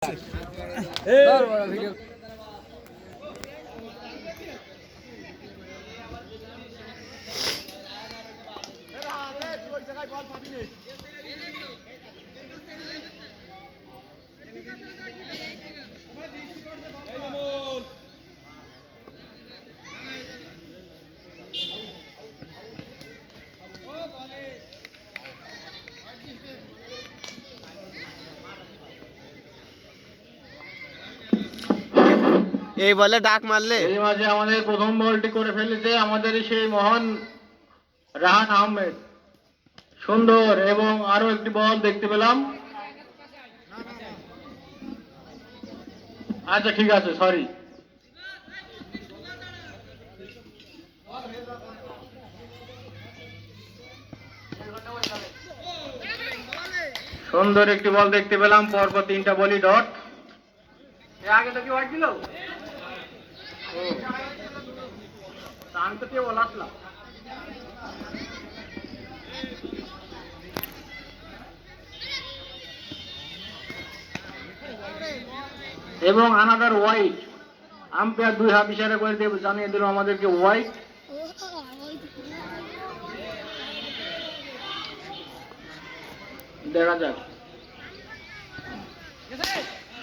এই বলে ডাক মারলে এই মাঝে আমাদের প্রথম বলটি করে ফেলেছে আমাদের সেই মহান রাহান আহমেদ। সুন্দর, এবং আরো একটি বল দেখতে পেলাম। আচ্ছা ঠিক আছে, সরি। সুন্দর একটি বল দেখতে পেলাম, পরপর 3টা বলই ডট। আগে তো কি ওয়াইড দিল? আমি তো কেউ বলাচ্ছিলাম। এবং আনাদার হোয়াইট। আম্পায়ার 2 হাত ইশারা করে দিয়ে জানিয়ে দিল আমাদেরকে হোয়াইট। দেখা যাক।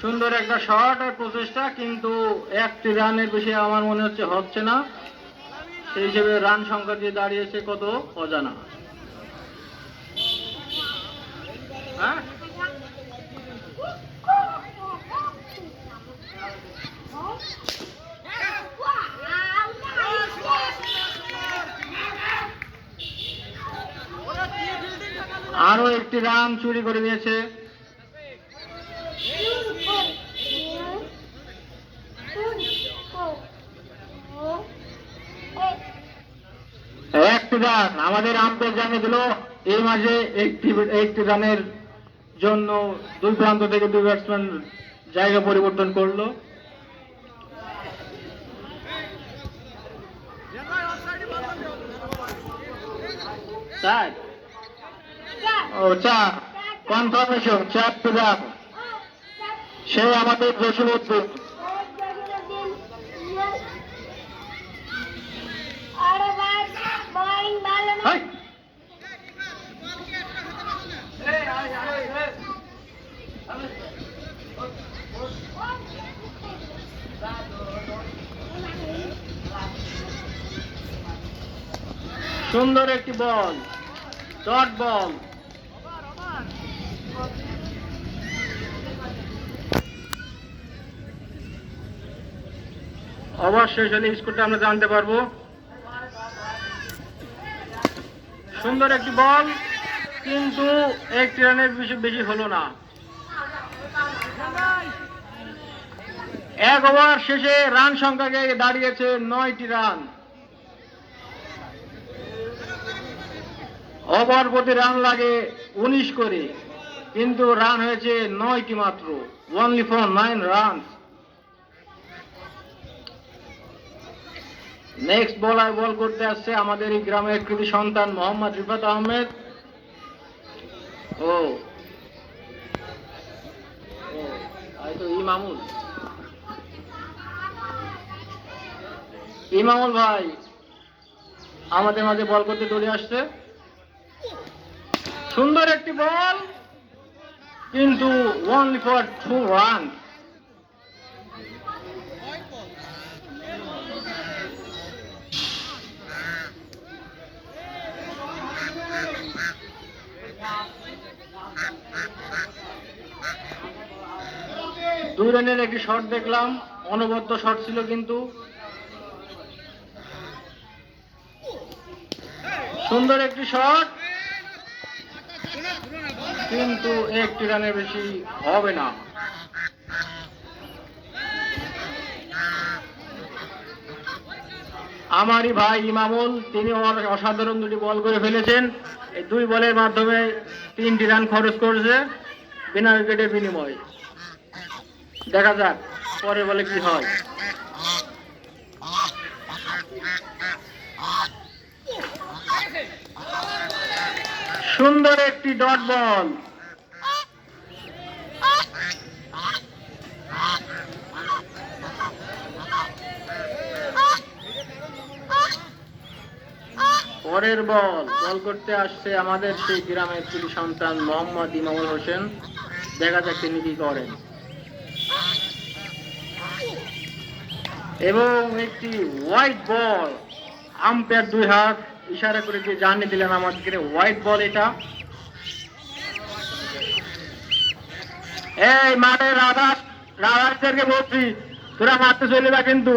সুন্দর একটা শট আর প্রচেষ্টা, কিন্তু 1টি রানের বেশি আমার মনে হচ্ছে না। সেই হিসেবে রান সংখ্যা দিয়ে দাঁড়িয়েছে কত অজানা। হ্যাঁ, আরো একটি রান চুরি করে নিয়েছে। একটি রান আমাদের আম্পায়ার জানিয়ে দিল। এই মাঝে একটি রানের জন্য 2 প্রান্ত থেকে 2 ব্যাটসম্যান জায়গা পরিবর্তন করলো। কনফার্মেশন 4টি রান। সে আমাদের জসীমউদ্দিন। সুন্দর একটি বল, ডট বল। অবশ্যই হলে স্কোরটা আমরা জানতে পারবো। সুন্দর একটি বল, কিন্তু 1টি রানের বেশি হলো না। 1 ওভার শেষে রান সংখ্যা দাঁড়িয়েছে 9টি রান। ওভার প্রতি রান লাগে 19 করে, কিন্তু রান হয়েছে 9টি মাত্র। only for 9 runs। নেক্সট বলার বল করতে আসছে আমাদের এই গ্রামের কৃতি সন্তান মোহাম্মদ রিফাত আহমেদ। ইমামুল ভাই আমাদের মাঝে বল করতে দৌড়ে আসছে। সুন্দর একটি বল, কিন্তু only for 2 runs। দুই রানের একটি শট দেখলাম, অনবদ্য শট ছিল, কিন্তু সুন্দর একটি শট, কিন্তু 1টি রানের বেশি হবে না। আমারই ভাই ইমামুল, তিনি অসাধারণ 2টি বল করে ফেলেছেন। এই 2 বলের মাধ্যমে 3টি রান খরচ করেছে বিনা উইকেটের বিনিময়ে। দেখা যাক পরের বলে কি হয়। সুন্দর একটি ডট বল। পরের বল বল করতে আসছে আমাদের সেই গ্রামের কৃতি সন্তান মোহাম্মদ ইমামুল হোসেন। দেখা যাক তিনি কি করেন। এবং একটি হোয়াইট বল, আম্পায়ার 2 হাত ইশারা করে দিয়ে জানিয়ে দিলেন আমাদেরকে হোয়াইট বল এটা। এই মাঠে রাধাদেরকে বলছি তোরা মারতে চলে যা, কিন্তু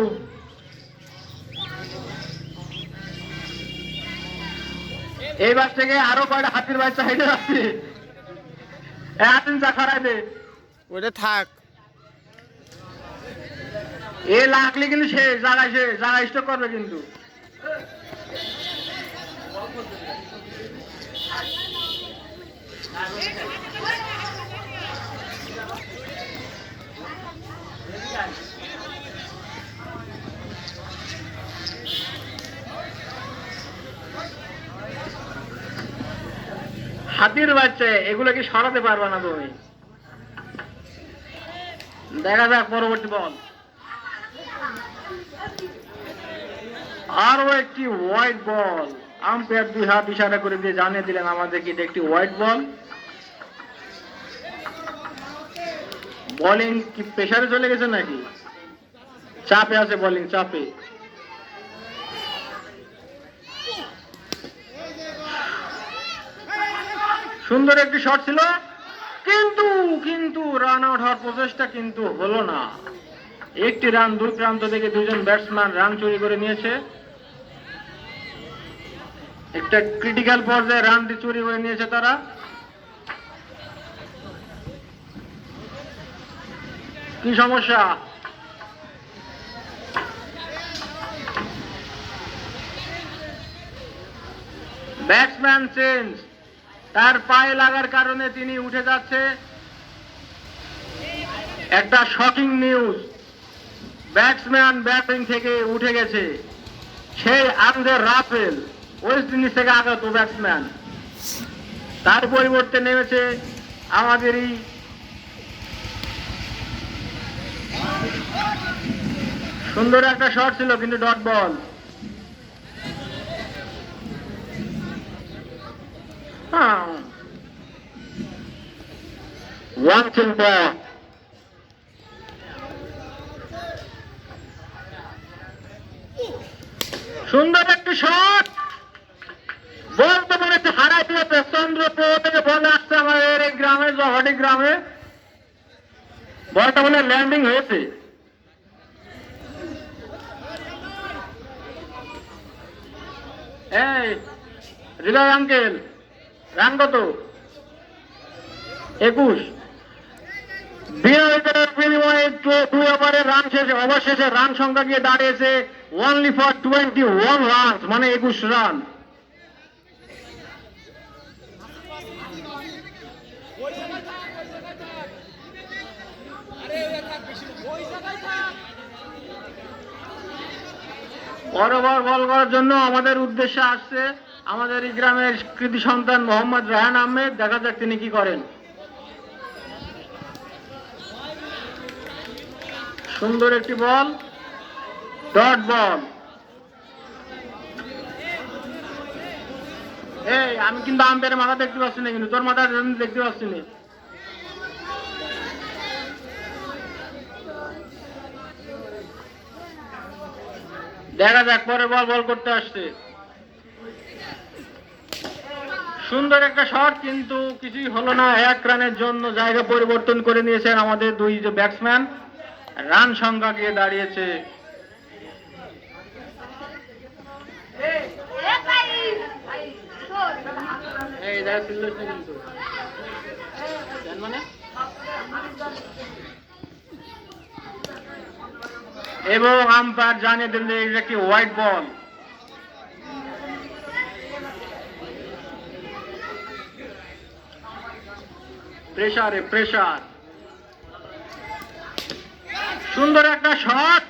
এইবার থেকে আরো কয়টা হাতির বাচ্চা হেঁটে যাচ্ছে। হাতিন চা খারাই দে, ওটা থাক। এ লাগলে কিন্তু সে জায়গায় স্টক করবে কিন্তু। হাতির বাচ্চা এগুলো কি সরাতে পারবে না তুমি। দেখা যাক পরবর্তী বল। আরো একটি হোয়াইট বল, আম্পায়ার 2 হাত ইশারা করে দিয়ে জানিয়ে দিলেন আমাদেরকে এটা একটি হোয়াইট বল। বোলিং কি প্রেসারে চলে গেছে নাকি? চাপে আছে বোলিং, চাপে। সুন্দর একটি শট ছিল, কিন্তু রান আউট হওয়ার প্রচেষ্টা কিন্তু হলো না। একটি রান দুই প্রান্ত থেকে দুজন ব্যাটসম্যান রান চুরি করে নিয়েছে। একটা ক্রিটিক্যাল পর্যায়ে রানটি চুরি করে নিয়েছে তারা। কি সমস্যা? ব্যাটসম্যান চেঞ্জ, তার পায়ে লাগার কারণে তিনি উঠে যাচ্ছে। একটা শকিং নিউজ, ব্যাটসম্যান ব্যাটিং থেকে উঠে গেছে। সেই আন্দ্রে রাসেল, ওয়েস্ট ইন্ডিজ থেকে আগত ব্যাটসম্যান, তার পরিবর্তে নেমেছে আমাদেরই সুন্দর একটা শট ছিল, কিন্তু ডট বল। ওয়ান চিন্তা, সুন্দর একটি শট। বল তো মনে হচ্ছে হারাই দিয়েছে। চন্দ্রপুর থেকে বল আসছে আমাদের এই গ্রামে, জহাটি গ্রামে। বলটা মনে ল্যান্ডিং হয়েছে। এই হৃদয় আঙ্কেল, রান কত? 21। বিনিময়ে 2 ওভারের রান শেষে অবশেষে রান সংখ্যা গিয়ে দাঁড়িয়েছে only for 21 রান, মানে 21 রান। পরবার বল করার জন্য আমাদের উদ্দেশ্যে আসছে আমাদের এই গ্রামের কৃতি সন্তান মোহাম্মদ রায়হান আহমেদ। দেখা যাক তিনি কি করেন। সুন্দর একটি বল, ডট বল। এই আমি কিন্তু আম্পায়ারের মাথা দেখতে পাচ্ছি না, কিন্তু তোর মাথা দেখতে পাচ্ছি না। দেখা যাক পরে বল করতে আসছে। সুন্দর একটা শট, কিন্তু কিছুই হলো না। 1 রানের জন্য জায়গা পরিবর্তন করে নিয়েছেন আমাদের 2 ব্যাটসম্যান। রান সংখ্যা গিয়ে দাঁড়িয়েছে এবং আম্পায়ার জানিয়ে দিলেন এটা একটি হোয়াইট বল। প্রেসার। সুন্দর একটা shot,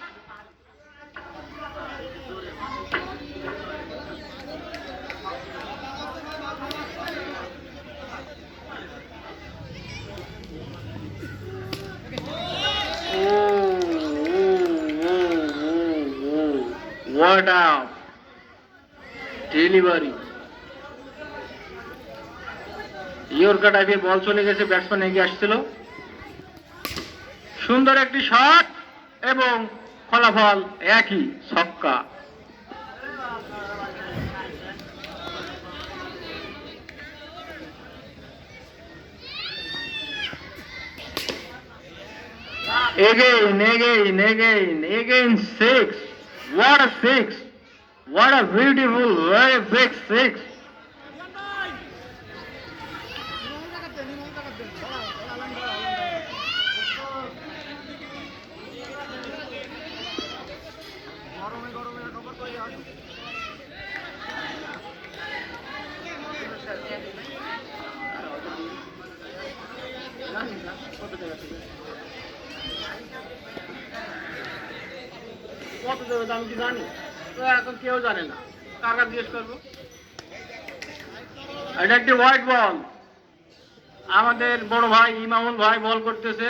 what up? Delivery, yorker টাইপের বল চলে গেছে, ব্যাটসম্যান এগিয়ে আসছিল, সুন্দর একটি শট এবং ফলাফল একই, ছক্কা। Again 6. What a 6! What a beautiful, very big 6! কত দেবে আমি কি জানি? তো এখন কেউ জানে না, কাকা জিজ্ঞেস করবো। এটা একটি হোয়াইট বল, আমাদের বড় ভাই ইমামুল ভাই বল করতেছে,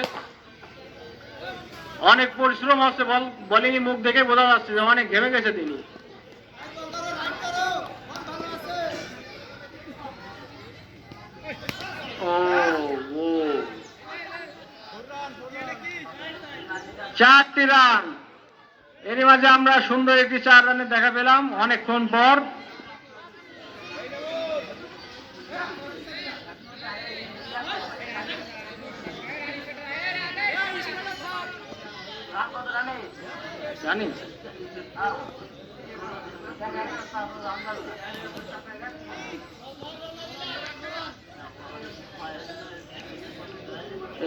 অনেক পরিশ্রম হচ্ছে, বলিং মুখ দেখে বোঝা যাচ্ছে যে অনেক ঘেমে গেছে তিনি। ও 4টি রান, এরই মাঝে আমরা সুন্দর একটি 4 রানের দেখা পেলাম অনেকক্ষণ পর। জানি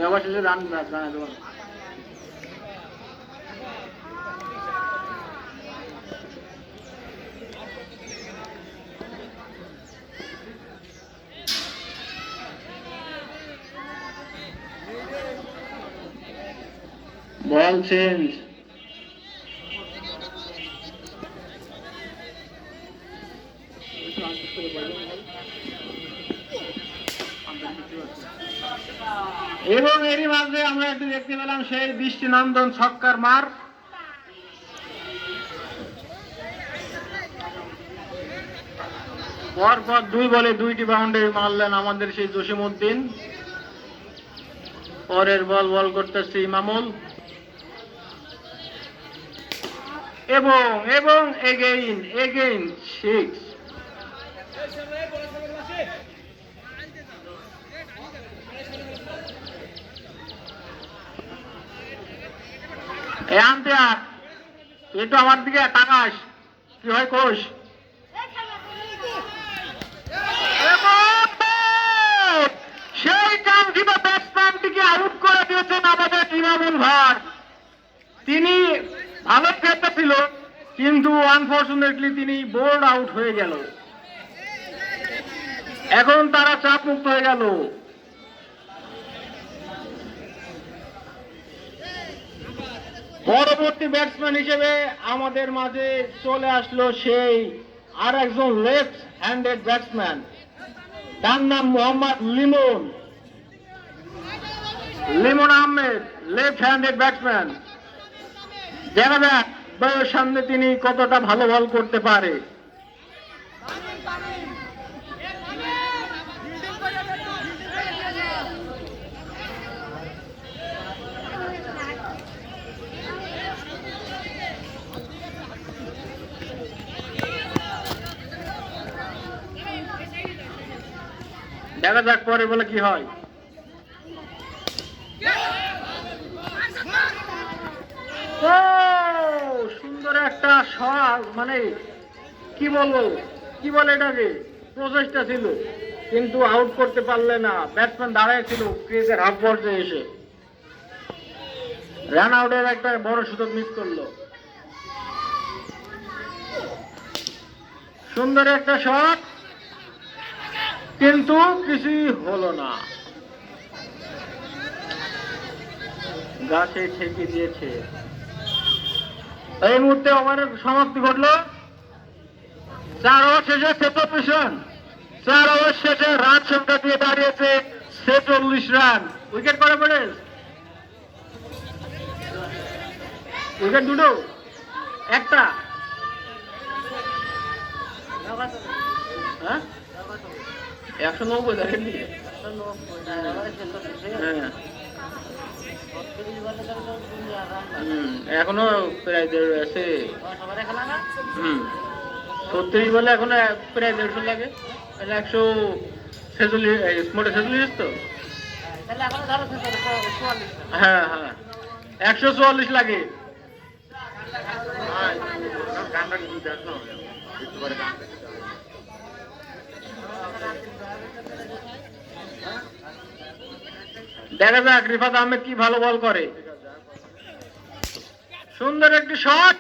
আবার শেষে রান জানা দেবো। বল চেঞ্জ, এবং এরই মাঝে আমরা একটু দেখতে পেলাম সেই দৃষ্টিনন্দন ছক্কার মার। পরপর 2 বলে 2টি বাউন্ডারি মারলেন আমাদের সেই জসিমউদ্দিন। পরের বল করতেছে ইমামুল এবং এগেইন 6। আম্পায়ার তুই তো আমার দিকে তাকাস, কি হয় কোষ? সেই কাঙ্ক্ষিত ব্যাটসম্যানটিকে আউট করে দিয়েছেন আমাদের ইমামুল ভাই। তিনি ভালো খেলতেছিল, কিন্তু আনফরচুনেটলি তিনি বোর্ড আউট হয়ে গেল। এখন তারা চাপ মুক্ত হয়ে গেল। পরবর্তী ব্যাটসম্যান হিসেবে আমাদের মাঝে চলে আসলো সেই আর একজন লেফট হ্যান্ডেড ব্যাটসম্যান, তার নাম Mohammad Limon Ahmed, left handed batsman. দেখা যাক বয়ের সামনে তিনি কতটা ভালো বল করতে পারে। দেখা যাক পরে বলে কি হয়। সুন্দর একটা শট, মানে কি বলে এটাকে, প্রচেষ্টা ছিল, কিন্তু আউট করতে পারলে না। ব্যাটসম্যান দাঁড়ায় ছিল ক্রিজের হাফ পর্যায়ে এসে রান আউটের একটা বড় সুযোগ মিস করলো। সুন্দর একটা শট, কিন্তু কিছুই হলো না, গাছে ঠেকে দিয়েছে। এই মুহূর্তে ওভারের সমাপ্তি ঘটলো। 4 ওভার শেষে 4 ওভার শেষে রান সংখ্যা দিয়ে দাঁড়িয়েছে 46 রান। উইকেট করা পড়ে, উইকেট দুটো, একটা হ্যাঁ 190 দেখেননি? হ্যাঁ এখনো প্রায় 1.5 আছে। 36 বলে এখনো প্রায় 150 লাগে। 146 মোটে 46 তো। হ্যাঁ হ্যাঁ 144 লাগে। দেখা যাক রিফাত আহমেদ কি ভালো বল করে। সুন্দর একটি শট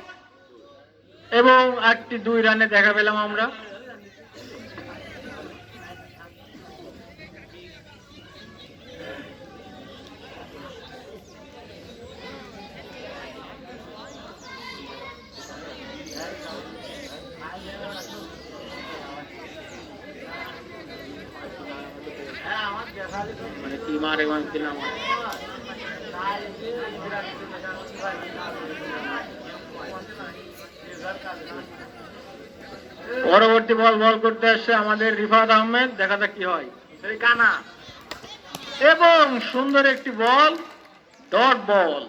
এবং একটি 2 রানে দেখা পেলাম আমরা। মানে কি মারে দিলাম। পরবর্তী বল করতে আসছে আমাদের রিফাত আহমেদ। দেখা যাক কি হয়। কানা এবং সুন্দর একটি বল, ডট বল।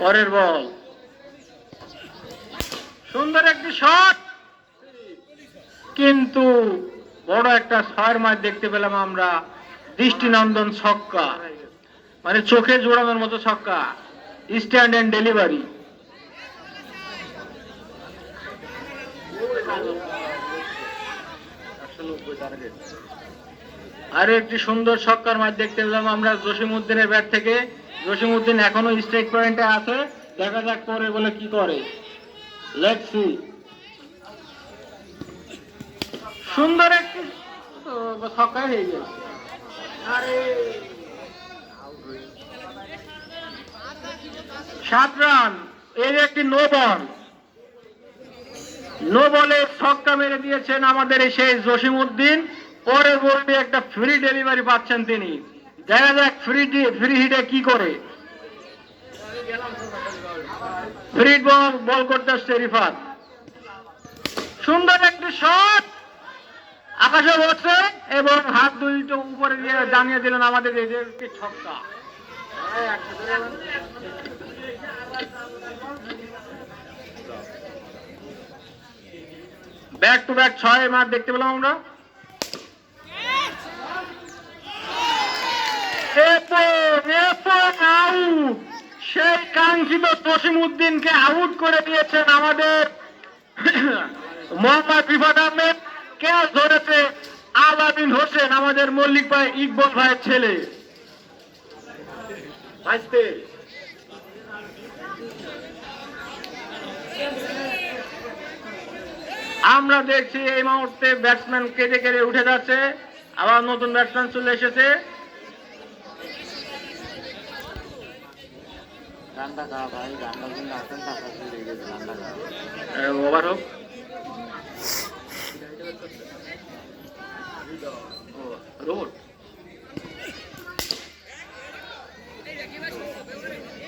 পরের বল, সুন্দর একটি শট, কিন্তু বড় একটা 6 মার দেখতে পেলাম আমরা। দৃষ্টিনন্দন ছক্কা, মানে চোখে জোড়ানোর মতো ছক্কা, স্ট্যান্ড এন্ড ডেলিভারি। আরো একটি সুন্দর ছক্কার মার দেখতে পেলাম আমরা জসিমউদ্দিনের ব্যাট থেকে। জসিমউদ্দিন এখনো স্ট্রাইক পয়েন্টে আছে। দেখা যাক পরে বলে কি করে। Let's see. সুন্দর একটি ছক্কা হয়ে গেছে। আরে 7 রান। এর একটি নো বল, নো বলে ছক্কা মেরে দিয়েছেন আমাদের সেই জসিমউদ্দিন। পরের বলে একটা ফ্রি ডেলিভারি পাচ্ছেন তিনি। দেখা যাক ফ্রি হিটে কি করে। ফ্রি বল করতে আসছে রিফাত। সুন্দর একটি শট, আকাশে উঠছে এবং হাত দুইটা উপরে দিয়ে জানিয়ে দিলেন আমাদের একটি ছক্কা। ব্যাক টু ব্যাক 6 মার দেখতে পেলাম আমরা। আউট, সেই কাঙ্ক্ষিত জসিমউদ্দিনকে আউট করে দিয়েছেন আমাদের মোহাম্মদ রিফাত আহমেদ। ক্যাচ ধরেছে আলাদিন হোসেন, আমাদের মল্লিক ভাই ইকবল ভাইয়ের ছেলে। আমরা দেখছি এই মুহূর্তে ব্যাটসম্যান কেঁদে কেঁদে উঠে যাচ্ছে। আবার নতুন ব্যাটসম্যান চলে এসেছে। ওভার হোক।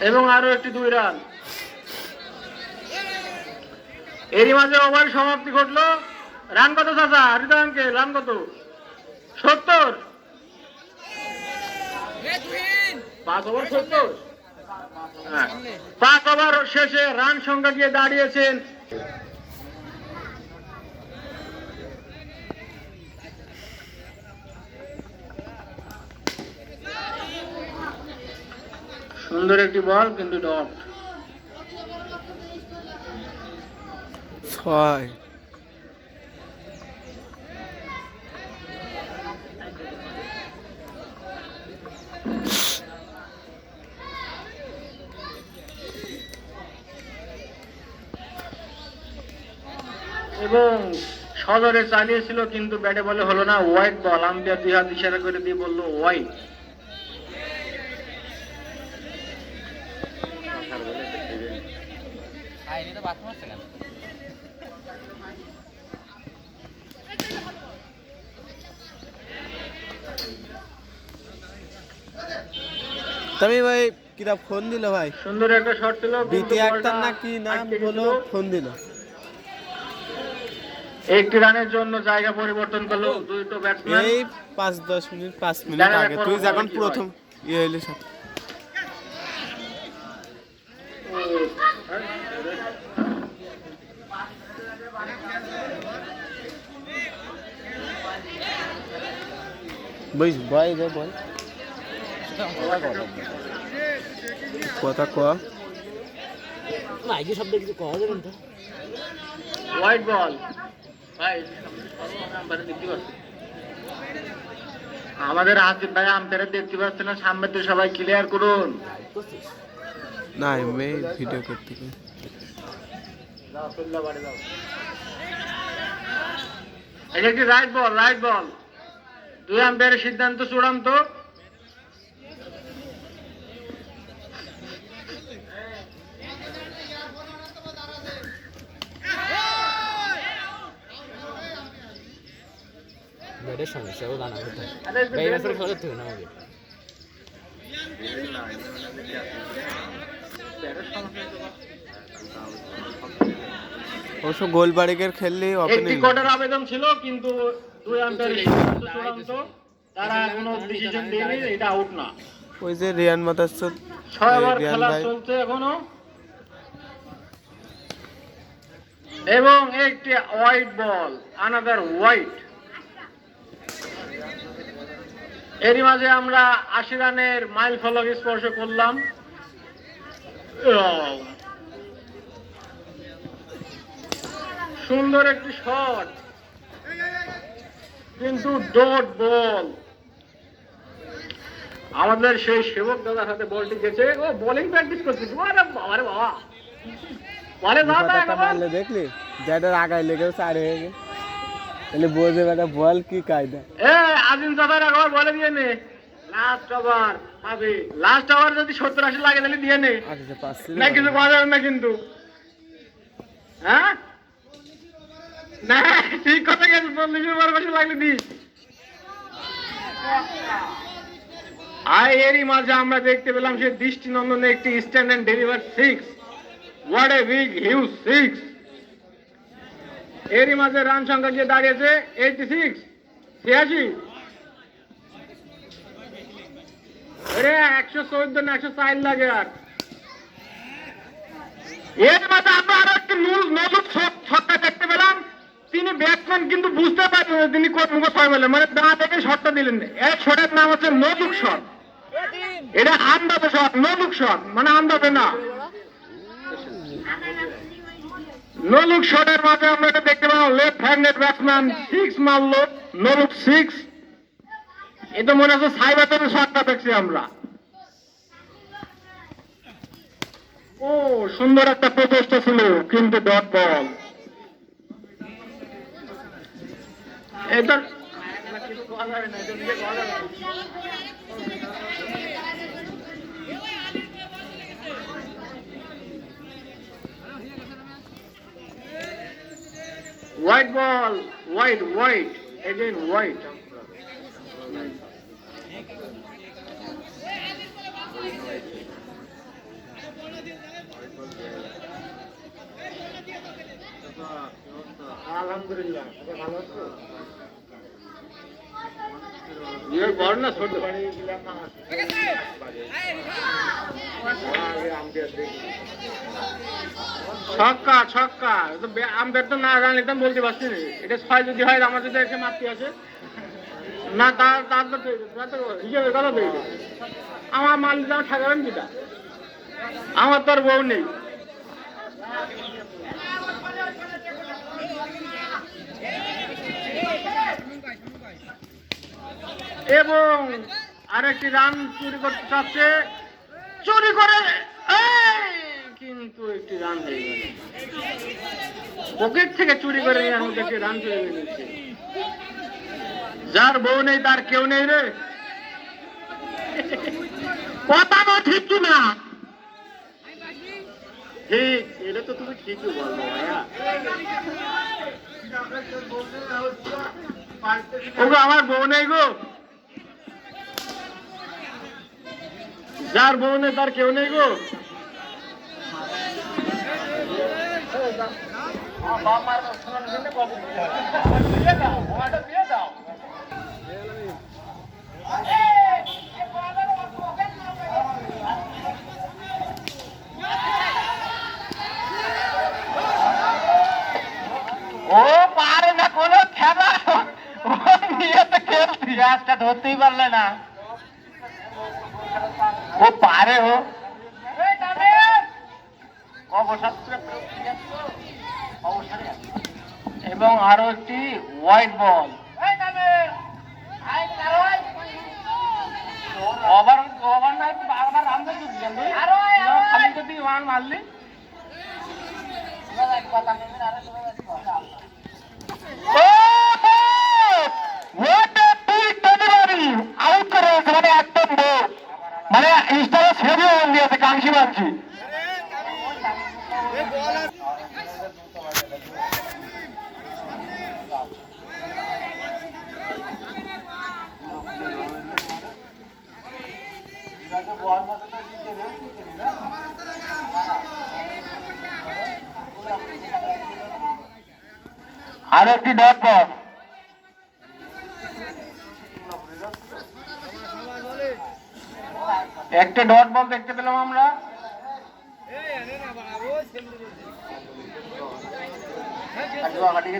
এবং আরো একটি 2 রান। এরই মাঝে ওভার সমাপ্তি ঘটলো। রান কত চাচা? হৃদয় আঙ্কেল, রান কত? 70। 5 ওভার 70। 5 ওভার শেষে রান সংখ্যা গিয়ে দাঁড়িয়েছেন সুন্দর একটি বল, কিন্তু ডট। 6। এবং সদরে চালিয়েছিল, কিন্তু ব্যাটে বলে হলো না। White ball. আম্পায়ার 2 হাত ইশারা করে দিয়ে বললো হোয়াইট। তুমি ভাই কিরা ফোন দিল ভাই, সুন্দর একটা শট ছিল, বিটি আক্তার না কি নাম বলো, ফোন দিল। একটি রানের জন্য জায়গা পরিবর্তন করলো দুটো ব্যাটসম্যান। এই 5-10 মিনিট 5 মিনিট আগে তুই যখন প্রথম ইয়ে হইলি সব। বুঝ বয় রে বয় কথা ক মাইকে শব্দ কিছু কওয়া যাবে না তো। হোয়াইট বল ভাই, দেখতে পাচ্ছি আমাদের হাসিফ ভাই আম্পায়ার দেখতে পাচ্ছে না, সামনে তো সবাই ক্লিয়ার করুন। না আমি ভিডিও করতে কি এটা কি রাইট বল? রাইট বল, দুই আম্পায়ারের সিদ্ধান্ত চূড়ান্ত। ব্যাটের সমস্যা ও জানা কথা এই বছর খেলা তো না আমাকে অবশ্য গোল বাড়িকের খেললে একটি ওপেনিং কোয়ার্টার আবেদন ছিল, কিন্তু দুই আম্পায়ারের সিদ্ধান্ত চূড়ান্ত, তারা কোনো ডিসিশন দেয়নি, এটা আউট না। ওই যে রিয়ান মাতাসুদ 6 ওভার রিয়ান খেলা ভাই চলছে এখনো, এবং একটি হোয়াইট বল, আনাদার হোয়াইট। এরই মাঝে আমরা 80 রানের মাইল ফলক স্পর্শ করলাম। সুন্দর একটি শট, কিন্তু ডট বল। আমাদের সেই সেবক দাদার হাতে বলটি গেছে, ও বোলিং প্র্যাকটিস করছে। আরে বাবা রে বাবা, বলে দাদা মারলে দেখলি যেটার আগায় লেগে চার হয়ে গেছে, তাহলে বোঝে বেটা বল কি কায়দা। এ আজিম দাদার একবার বলে দিয়ে নে, লাস্ট ওভার পাবে, লাস্ট ওভার যদি 70-80 লাগে তাহলে দিয়ে নে, আচ্ছা পাচ্ছি না কিছু করা যাবে না কিন্তু। হ্যাঁ না ঠিক কথা গেছে, 40 ওভার বেশি লাগলে দিস। আর এরই মাঝে আমরা দেখতে পেলাম সে দৃষ্টিনন্দন একটি stand and deliver 6। What a big huge 6। এরই মাঝে রান সংখ্যা যে দাঁড়িয়েছে 86, 86। আরে 114 না 104 লাগে। আর এর মাঝে আমরা আরো একটি নতুন ছক্কা দেখতে পেলাম। তিনি ব্যাটসম্যান কিন্তু বুঝতে পারলেন না তিনি কোন মুখ ছয় বলে, মানে দা থেকে শটটা দিলেন। এক শটের নাম হচ্ছে নজুক শট, এটা আন্দাজে শট, নজুক শট মানে আন্দাজে না। নলুক শটের মাঝে আমরা এটা দেখতে পেলাম, লেফট হ্যান্ডেড ব্যাটসম্যান 6 মারলো, নলুক 6। এটা মনে হচ্ছে সাইবাতের শটটা দেখছি আমরা। ও সুন্দর একটা প্রচেষ্টা ছিল, কিন্তু ডট বল। এটা কিছু বলা যাবে না, এটা নিজে বলা যাবে না। White ball, white, again white. আলহামদুলিল্লাহ, ভালো আছো? ইয়ে বড় না ছোট? ছক্কা ছক্কা, আম্পায়ার তো না জানলে তো বলতে পারছি না। এটা 6 যদি হয়, আমার যদি এসে মারতে আসে না, তার তো হিসেবে কথা পেয়ে আমার মালিক আমার ঠাকাবেন কিটা, আমার তো আর বউ নেই। এবং আরেকটি রান চুরি করতে চাচ্ছে, চুরি করে কিন্তু একটি রান হয়ে গেল। পকেট থেকে চুরি করে নিয়ে আমাদেরকে রান চুরি হয়ে গেছে। যার বউ নেই তার কেউ নেই রে, কথা না ঠিক কিনা? ঠিক, এটা তো তুমি ঠিকই বলবো ভাইয়া। আমার বউ নেই গো, যার বউ নেই তার কেউ নেই গো। ও পারে না কোনো খেলা, ও নিয়ে তো খেলছি, গাছটা ধরতেই পারলে না। ও পারে, ও এবং আরো একটি হোয়াইট বল। ওভার ওভার নাই আবার রামদা তো দিলেন খালি যদি ওয়ান মারলি আউট করে মানে একদম মানে ইনস্টাগ্রাম ছেড়ে দিয়েছে কাংশি মাংসি। আরো একটি ডট বল, একটা ডট বল দেখতে পেলাম আমরা।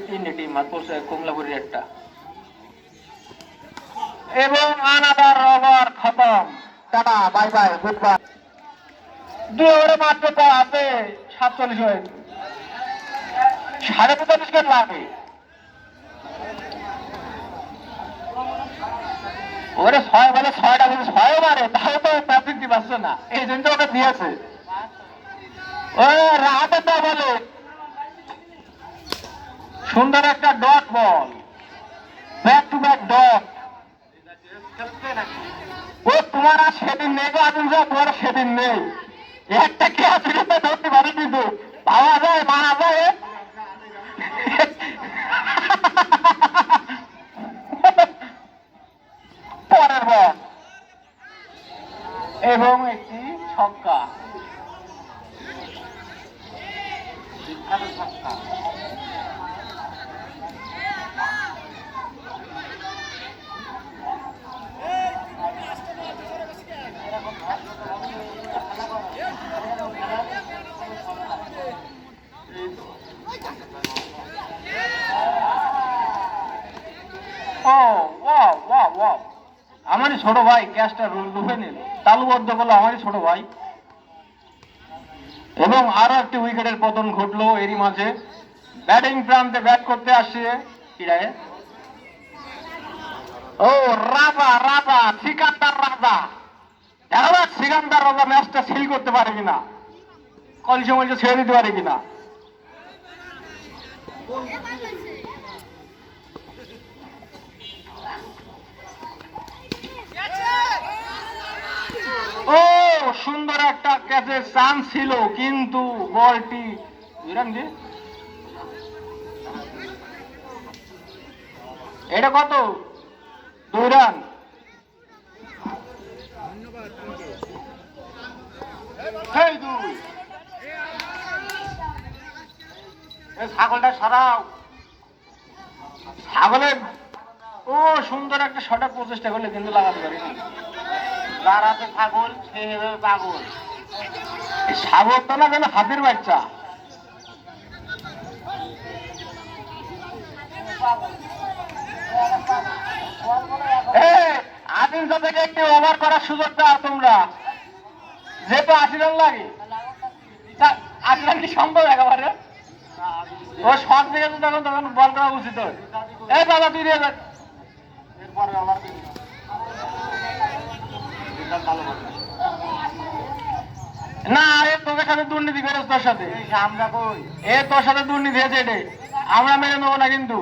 তিনটে টিম আর কমলাপুরের একটা, এবং আনাদার ওভার খতম। Tata, bye bye, good bye. 2 ওভারে মাত্র আছে 47 হয়েছে, 45 মিনিট লাগে। ওরে 6 বলে 6টা বলে 6 মারে, তাও তো ট্রাফিক দি পারছে না, এই জন্য ওকে দিয়েছে। ও রাহাতে তো বলে সুন্দর একটা dot ball, back to back dot. ও তোমার আর সেদিন নেই গো আদিল, তোমার সেদিন নেই। একটা কে আছে ধরতে পারি, কিন্তু পাওয়া যায় মারা যায়। পরের বল এবং একটি ছক্কা, বিখ্যাত ছক্কা। ও ওয়াও ওয়াও ওয়াও, আমারই ছোট ভাই ক্যাচটা লুফে নিল, তালুবদ্ধ করলো আমারই ছোট ভাই। এবং আরো একটি উইকেটের পতন ঘটলো এরই মাঝে। ব্যাটিং প্রান্তে ব্যাট করতে আসছে কিরায়, ও রাজা রাজা সিকান্দার রাজা। দেখা যাক সিকান্দার রাজা ম্যাচটা সিল করতে পারে কিনা, কলসি মলসি ছেড়ে দিতে পারে কিনা। ও সুন্দর একটা ক্যাচের চান্স ছিল, কিন্তু বলটি এটা কত 2 রান। ছাগলটা সরাও, ছাগলের ও সুন্দর একটা শটে প্রচেষ্টা করলে কিন্তু লাগাতে পারিনি। যার হাতে ছাগল সে হবে পাগল। ছাগল তো না যেন হাতির বাচ্চা। আদিল থেকে একটি ওভার করার সুযোগ দাও তোমরা, যেহেতু 80 রান লাগে। 80 রান কি সম্ভব একেবারে? ও শট দিকে তখন তখন বল করা উচিত। এই দাদা তুই দিয়ে যাক, এরপরে আমার না আরে তোকে সাথে দুর্নীতি করেছ, তোর সাথে আমরা কই এ তোর সাথে দুর্নীতি হয়েছে, এটাই আমরা মেনে নেবো না। কিন্তু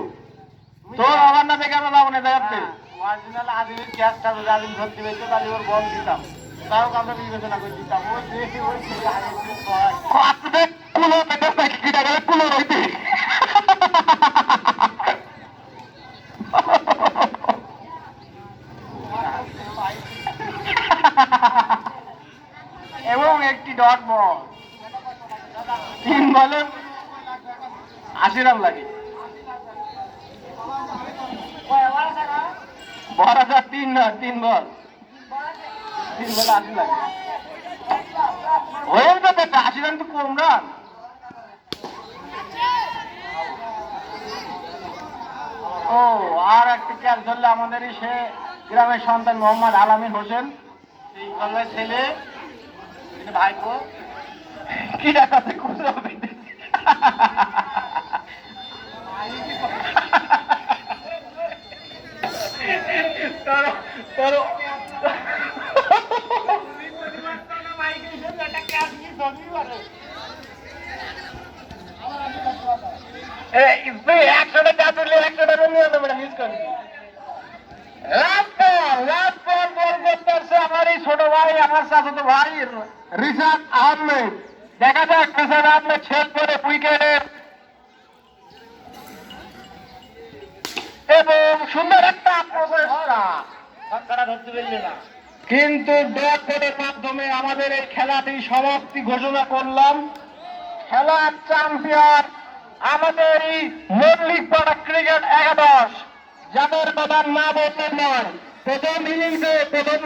তোর আবার না দেখে আমরা যাবো না দেখাতে। অরিজিনাল আদিলের ক্যাচটা যদি আদিল ধরতে পেরেছে তাহলে ওর বল দিতাম, তাও আমরা বিবেচনা করে দিতাম। ওই দেখি ওই কুলো পেটে কিটা গেলে কুলো রইতে 80 রান লাগে। বড় যা 3 বল 80 লাগে। হয়ে যাবে 80 রান তো কম রান। ও আর একটা ক্যাচ ধরলে আমাদেরই সে গ্রামের সন্তান মোহাম্মদ আলামিন হোসেন, এই কলের ছেলে, এটা ভাইপো কি দেখাচ্ছে খুঁজে হবে। একশোটা ক্যাচ উঠলে 100টা রান নিয়ে নেবে মিস করবি। আমার এই ছোট ভাই, আমার চাচাতো ভাই রিশাদ আহমেদ। দেখা যাক রিশাদ আহমেদ ছেদ করে উইকেটে এবং সুন্দর একটা প্রচেষ্টা, কিন্তু ডট বলের মাধ্যমে আমাদের এই খেলাটি সমাপ্তি ঘোষণা করলাম। খেলার চ্যাম্পিয়ন আমাদের এই মল্লিকপাড়া ক্রিকেট একাদশ, যাদের বাবার মা বললেন নয়। প্রথম ইনিংসে প্রথম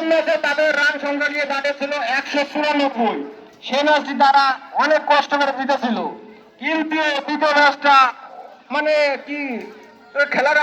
ম্যাচে তাদের রান সংখ্যা নিয়ে দাঁড়িয়েছিল 194। সে ম্যাচটি তারা অনেক কষ্ট করে জিতেছিল, কিন্তু দ্বিতীয় ম্যাচটা মানে কি খেলার